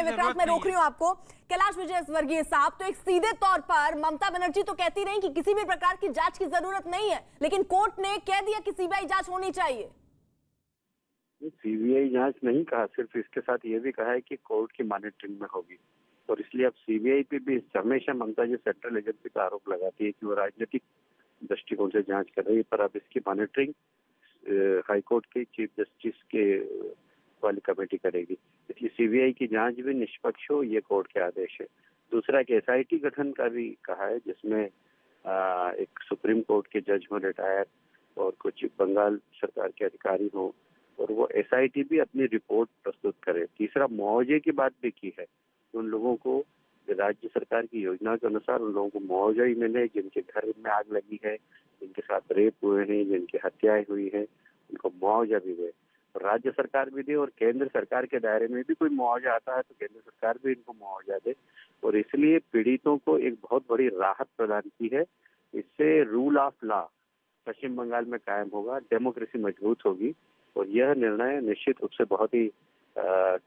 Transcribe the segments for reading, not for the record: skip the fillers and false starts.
विक्रांत, मैं रोक रही हूँ आपको। कैलाश विजयवर्गीय साहब, तो एक सीधे तौर पर ममता बनर्जी तो कहती रही कि किसी भी प्रकार की जांच की जरूरत नहीं है, लेकिन कोर्ट ने कह दिया कि सीबीआई जांच होनी चाहिए। सीबीआई जांच नहीं कहा, सिर्फ इसके साथ ये भी कहा है कि कोर्ट की मॉनिटरिंग में होगी। और इसलिए अब सीबीआई पे भी हमेशा ममता जी सेंट्रल एजेंसी का आरोप लगाती है कि वो राजनीतिक दृष्टिकोण से जांच कर रही है, पर अब इसकी मॉनिटरिंग हाईकोर्ट के चीफ जस्टिस के वाली कमेटी करेगी। इसलिए सीबीआई की जांच भी निष्पक्ष हो, ये कोर्ट के आदेश है। दूसरा, एक एसआईटी गठन का भी कहा है, जिसमें एक सुप्रीम कोर्ट के जज हो रिटायर और कुछ बंगाल सरकार के अधिकारी हो, और वो एसआईटी भी अपनी रिपोर्ट प्रस्तुत करे। तीसरा, मुआवजे की बात भी की है, उन लोगों को राज्य सरकार की योजना के अनुसार उन लोगों को मुआवजा ही मिले जिनके घर में आग लगी है, जिनके साथ रेप हुए हैं, जिनकी हत्याएं हुई है, उनको मुआवजा भी दे। राज्य सरकार भी दे, और केंद्र सरकार के दायरे में भी कोई मुआवजा आता है तो केंद्र सरकार भी इनको मुआवजा दे। और इसलिए पीड़ितों को एक बहुत बड़ी राहत प्रदान की है। इससे रूल ऑफ लॉ पश्चिम बंगाल में कायम होगा, डेमोक्रेसी मजबूत होगी, और यह निर्णय निश्चित रूप से बहुत ही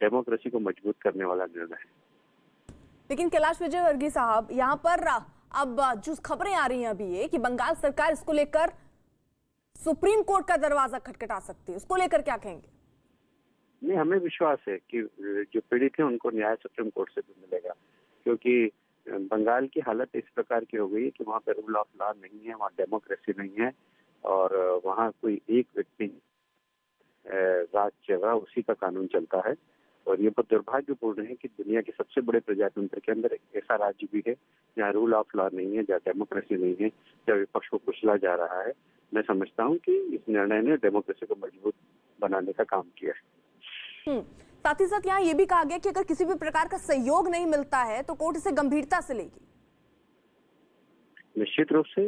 डेमोक्रेसी को मजबूत करने वाला निर्णय है। लेकिन कैलाश विजयवर्गीय साहब, यहाँ पर अब जो खबरें आ रही हैं अभी ये कि बंगाल सरकार इसको लेकर सुप्रीम कोर्ट का दरवाजा खटखटा सकती है, उसको लेकर क्या कहेंगे? नहीं, हमें विश्वास है कि जो पीड़ित हैं उनको न्याय सुप्रीम कोर्ट से भी मिलेगा, क्योंकि बंगाल की हालत इस प्रकार की हो गई है कि वहाँ पे रूल ऑफ लॉ नहीं है, वहाँ डेमोक्रेसी नहीं है, और वहाँ कोई एक व्यक्ति राज जगह उसी का कानून चलता है। और ये बहुत दुर्भाग्यपूर्ण है कि दुनिया के सबसे बड़े प्रजातंत्र के अंदर एक ऐसा राज्य भी है जहाँ रूल ऑफ लॉ नहीं है, जहाँ डेमोक्रेसी नहीं है, जहाँ विपक्ष को कुचला जा रहा है। मैं समझता हूँ कि इस निर्णय ने डेमोक्रेसी को मजबूत बनाने का काम किया है। साथ ही साथ यहाँ ये भी कहा गया कि अगर किसी भी प्रकार का सहयोग नहीं मिलता है तो कोर्ट इसे गंभीरता से लेगी। निश्चित रूप से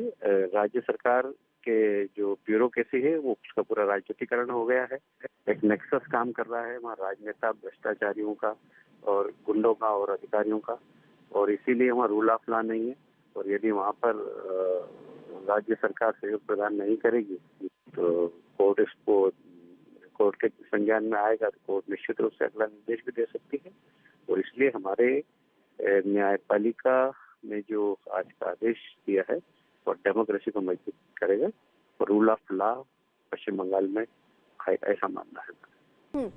राज्य सरकार के जो ब्यूरोक्रेसी है वो उसका पूरा राजनीतिकरण हो गया है। एक नेक्सस काम कर रहा है वहाँ राजनेता, भ्रष्टाचारियों का और गुंडों का और अधिकारियों का, और इसीलिए वहाँ रूल ऑफ लॉ नहीं है। और यदि वहाँ पर राज्य सरकार सहयोग प्रदान नहीं करेगी तो कोर्ट इसको कोर्ट के संज्ञान में आएगा, तो कोर्ट निश्चित रूप से अगला निर्देश भी दे सकती है। और इसलिए हमारे न्यायपालिका ने जो आज का आदेश दिया है और डेमोक्रेसी को मजबूत करेगा और रूल ऑफ लॉ पश्चिम बंगाल में आएगा, ऐसा मानना है।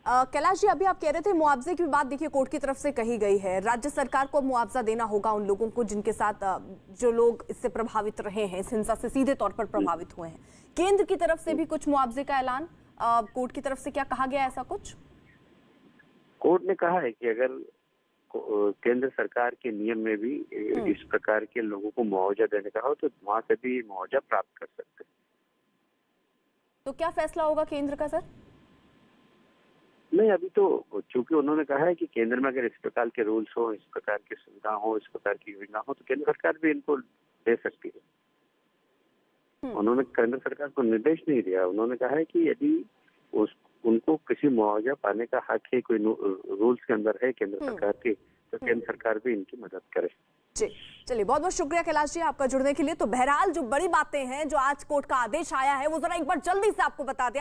कैलाश जी, अभी आप कह रहे थे मुआवजे की बात, देखिए कोर्ट की तरफ से कही गई है, राज्य सरकार को मुआवजा देना होगा उन लोगों को जिनके साथ जो लोग इससे प्रभावित रहे हैं, इस हिंसा से सीधे तौर पर प्रभावित हुए हैं। केंद्र की तरफ से भी कुछ मुआवजे का ऐलान कोर्ट की तरफ से क्या कहा गया, ऐसा कुछ? कोर्ट ने कहा है कि अगर केंद्र सरकार के नियम में भी इस प्रकार के लोगों को मुआवजा देने का हो तो वहां से भी मुआवजा प्राप्त कर सकते हैं। तो क्या फैसला होगा केंद्र का, सर? नहीं, अभी तो चूंकि उन्होंने कहा है कि केंद्र में अगर इस प्रकार के रूल्स हो, इस प्रकार की सुविधा हो, इस प्रकार की योजना हो, तो केंद्र सरकार भी इनको दे सकती है। उन्होंने केंद्र सरकार को निर्देश नहीं दिया, उन्होंने कहा है कि यदि उनको किसी मुआवजा पाने का हक है, कोई रूल्स के अंदर है केंद्र सरकार के, तो केंद्र सरकार भी इनकी मदद करे। जी, चलिए, बहुत बहुत शुक्रिया कैलाश जी आपका जुड़ने के लिए। तो बहरहाल जो बड़ी बातें हैं, जो आज कोर्ट का आदेश आया है, वो जरा एक बार जल्दी से आपको बता दें।